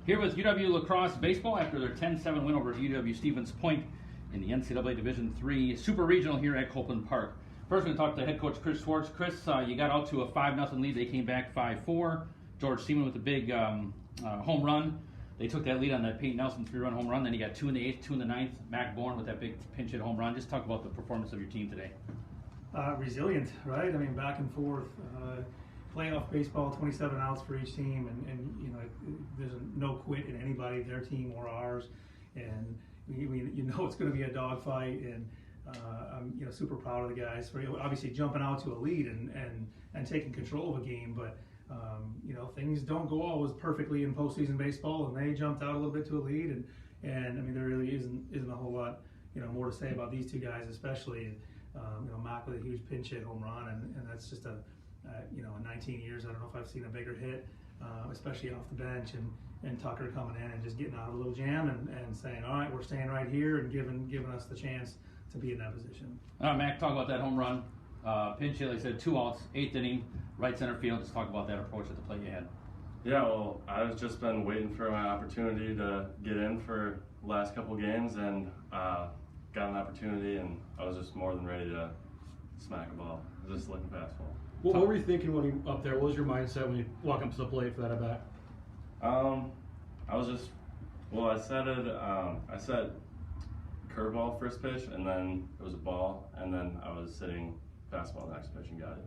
Here with UW Lacrosse baseball after their 10-7 win over UW Stevens Point in the NCAA Division III Super Regional here at Copeland Park. First, we're going to talk to head coach Chris Schwartz. Chris, you got out to a 5-0 lead. They came back 5-4. George Seaman with a big home run. They took that lead on that Peyton Nelson 3-run home run. Then you got 2 in the 8th, 2 in the 9th. Mac Bourne with that big pinch hit home run. Just talk about the performance of your team today. Resilient, right? I mean, back and forth. Playoff baseball, 27 outs for each team, and you know, there's no quit in anybody, their team or ours, and you know it's going to be a dogfight, and I'm super proud of the guys for obviously jumping out to a lead and taking control of a game, but things don't go always perfectly in postseason baseball, and they jumped out a little bit to a lead, and I mean there really isn't a whole lot more to say about these two guys, especially Mac with a huge pinch hit home run, and that's just in 19 years, I don't know if I've seen a bigger hit, especially off the bench, and Tucker coming in and just getting out of a little jam and saying, all right, we're staying right here, and giving us the chance to be in that position. Mac, talk about that home run. Pinch hit, like I said, 2 outs, 8th inning, right center field. Just talk about that approach at the plate you had. Yeah, well, I've just been waiting for my opportunity to get in for the last couple games, and got an opportunity, and I was just more than ready to smack a ball. Just looking fastball. What were you thinking when you up there? What was your mindset when you walk up to the plate for that at bat? I was just, I set curveball first pitch, and then it was a ball, and then I was sitting fastball next pitch and got it.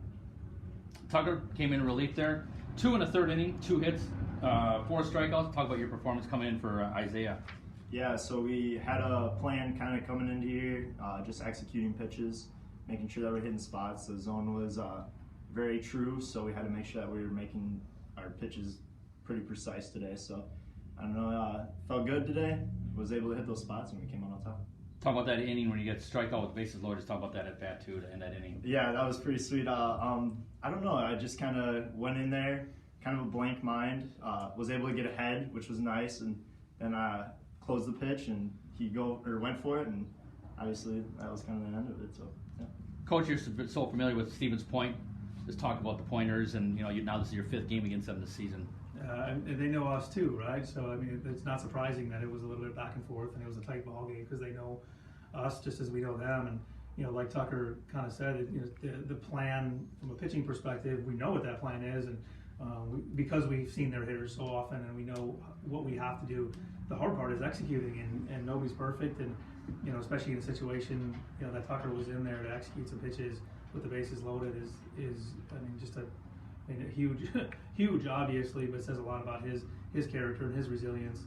Tucker came in relief there. 2 in the 3rd inning, 2 hits, 4 strikeouts. Talk about your performance coming in for Isaiah. Yeah, so we had a plan kind of coming into here, just executing pitches, making sure that we're hitting spots. The zone was very true, so we had to make sure that we were making our pitches pretty precise today. So I don't know, felt good today. Was able to hit those spots, and we came out on top. Talk about that inning when you get strikeout with bases loaded. Just talk about that at bat too to end that inning. Yeah, that was pretty sweet. I don't know, I just kind of went in there, kind of a blank mind. Was able to get ahead, which was nice, and then closed the pitch, and he went for it, and obviously that was kind of the end of it. So yeah. Coach, you're so familiar with Stevens Point. Just talk about the Pointers, and now this is your 5th game against them this season. And they know us too, right? So I mean, it's not surprising that it was a little bit back and forth, and it was a tight ball game because they know us just as we know them. And like Tucker kind of said, the plan from a pitching perspective, we know what that plan is, and because we've seen their hitters so often, and we know what we have to do. The hard part is executing, and nobody's perfect, and especially in a situation that Tucker was in there to execute some pitches with the bases loaded is I mean just a huge huge obviously, but says a lot about his character and his resilience.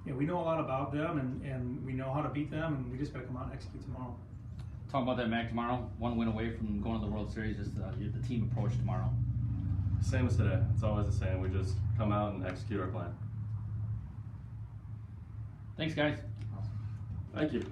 We know a lot about them, and we know how to beat them, and we just got to come out and execute tomorrow. Talk about that, Mac, tomorrow. 1 win away from going to the World Series. Just the team approach tomorrow. Same as today. It's always the same. We just come out and execute our plan. Thanks, guys. Awesome. Thank you.